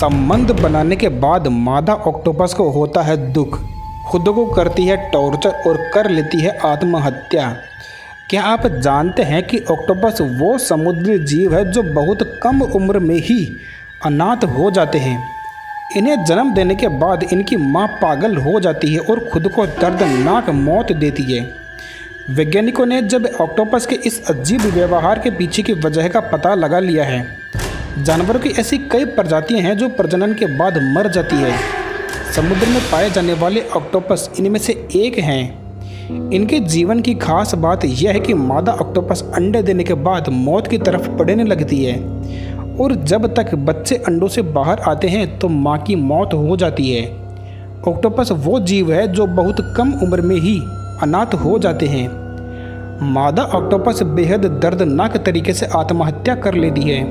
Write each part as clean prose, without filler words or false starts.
संबंध बनाने के बाद मादा ऑक्टोपस को होता है दुख, खुद को करती है टॉर्चर और कर लेती है आत्महत्या। क्या आप जानते हैं कि ऑक्टोपस वो समुद्री जीव है जो बहुत कम उम्र में ही अनाथ हो जाते हैं। इन्हें जन्म देने के बाद इनकी मां पागल हो जाती है और खुद को दर्दनाक मौत देती है। वैज्ञानिकों ने जब ऑक्टोपस के इस अजीब व्यवहार के पीछे की वजह का पता लगा लिया है। जानवरों की ऐसी कई प्रजातियां हैं जो प्रजनन के बाद मर जाती है। समुद्र में पाए जाने वाले ऑक्टोपस इनमें से एक हैं। इनके जीवन की खास बात यह है कि मादा ऑक्टोपस अंडे देने के बाद मौत की तरफ बढ़ने लगती है और जब तक बच्चे अंडों से बाहर आते हैं तो मां की मौत हो जाती है। ऑक्टोपस वो जीव है जो बहुत कम उम्र में ही अनाथ हो जाते हैं। मादा ऑक्टोपस बेहद दर्दनाक तरीके से आत्महत्या कर लेती है।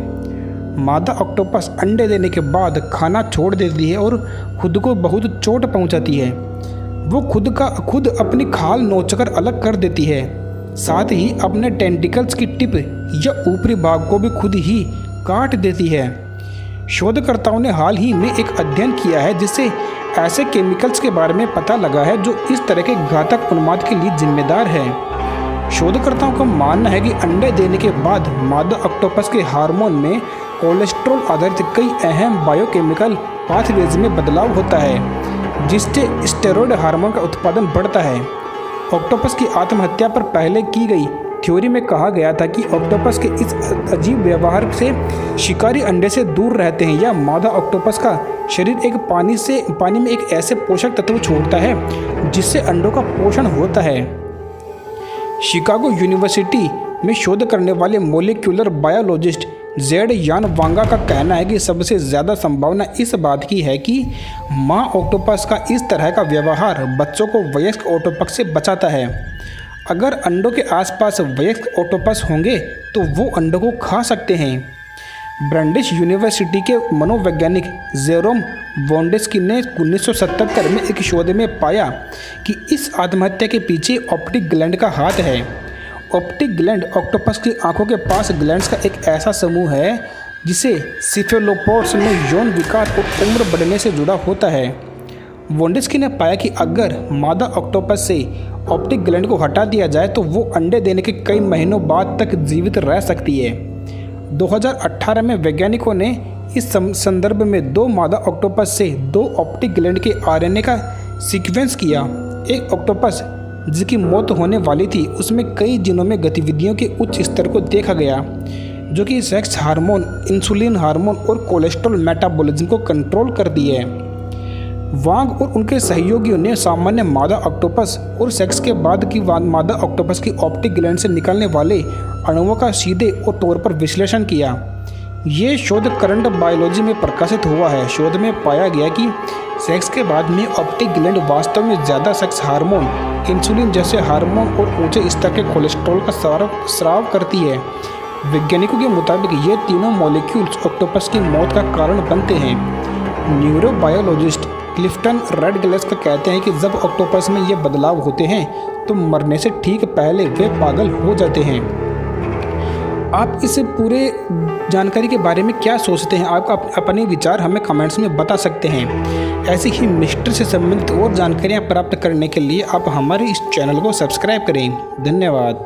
मादा ऑक्टोपस अंडे देने के बाद खाना छोड़ देती है और खुद को बहुत चोट पहुंचाती है। वो खुद अपनी खाल नोचकर अलग कर देती है, साथ ही अपने टेंटिकल्स की टिप या ऊपरी भाग को भी खुद ही काट देती है। शोधकर्ताओं ने हाल ही में एक अध्ययन किया है जिससे ऐसे केमिकल्स के बारे में पता लगा है जो इस तरह के घातक उन्माद के लिए जिम्मेदार है। शोधकर्ताओं का मानना है कि अंडे देने के बाद मादा ऑक्टोपस के हार्मोन में कोलेस्ट्रॉल आधारित कई अहम बायोकेमिकल पाथवेज में बदलाव होता है, जिससे स्टेरॉयड हार्मोन का उत्पादन बढ़ता है। ऑक्टोपस की आत्महत्या पर पहले की गई थ्योरी में कहा गया था कि ऑक्टोपस के इस अजीब व्यवहार से शिकारी अंडे से दूर रहते हैं या मादा ऑक्टोपस का शरीर एक पानी में एक ऐसे पोषक तत्व छोड़ता है जिससे अंडों का पोषण होता है। शिकागो यूनिवर्सिटी में शोध करने वाले मोलिक्यूलर बायोलॉजिस्ट जेड यान वांगा का कहना है कि सबसे ज़्यादा संभावना इस बात की है कि माँ ऑक्टोपस का इस तरह का व्यवहार बच्चों को वयस्क ऑक्टोपस से बचाता है। अगर अंडों के आसपास वयस्क ऑक्टोपस होंगे तो वो अंडों को खा सकते हैं। ब्रंडिश यूनिवर्सिटी के मनोवैज्ञानिक जेरोम वोंडेस्की ने 1977 में एक शोध में पाया कि इस आत्महत्या के पीछे ऑप्टिक ग्लैंड का हाथ है। ऑप्टिक ग्लैंड ऑक्टोपस की आंखों के पास ग्लैंड्स का एक ऐसा समूह है जिसे सिफेलोपोड्स में यौन विकास और उम्र बढ़ने से जुड़ा होता है। वोंडेस्की ने पाया कि अगर मादा ऑक्टोपस से ऑप्टिक ग्लैंड को हटा दिया जाए तो वो अंडे देने के कई महीनों बाद तक जीवित रह सकती है। 2018 में वैज्ञानिकों ने इस संदर्भ में 2 मादा ऑक्टोपस से 2 ऑप्टिक ग्लैंड के आरएनए का सीक्वेंस किया। एक ऑक्टोपस जिसकी मौत होने वाली थी उसमें कई जीनों में गतिविधियों के उच्च स्तर को देखा गया जो कि सेक्स हार्मोन, इंसुलिन हार्मोन और कोलेस्ट्रॉल मेटाबॉलिज्म को कंट्रोल कर दिए। वांग और उनके सहयोगियों ने सामान्य मादा ऑक्टोपस और सेक्स के बाद की मादा ऑक्टोपस की ऑप्टिक ग्लैंड से निकलने वाले अणुओं का सीधे और तौर पर विश्लेषण किया। ये शोध करंट बायोलॉजी में प्रकाशित हुआ है। शोध में पाया गया कि सेक्स के बाद में ऑप्टिक ग्लैंड वास्तव में ज़्यादा सेक्स हार्मोन, इंसुलिन जैसे हार्मोन और ऊंचे स्तर के कोलेस्ट्रॉल का स्राव करती है। वैज्ञानिकों के मुताबिक ये तीनों मॉलिक्यूल्स ऑक्टोपस की मौत का कारण बनते हैं। न्यूरोबायोलॉजिस्ट क्लिफ्टन रेडगलेस का कहते हैं कि जब ऑक्टोपस में ये बदलाव होते हैं तो मरने से ठीक पहले वे पागल हो जाते हैं। आप इस पूरे जानकारी के बारे में क्या सोचते हैं? आप अपने विचार हमें कमेंट्स में बता सकते हैं। ऐसी ही मिस्ट्री से संबंधित और जानकारियाँ प्राप्त करने के लिए आप हमारे इस चैनल को सब्सक्राइब करें। धन्यवाद।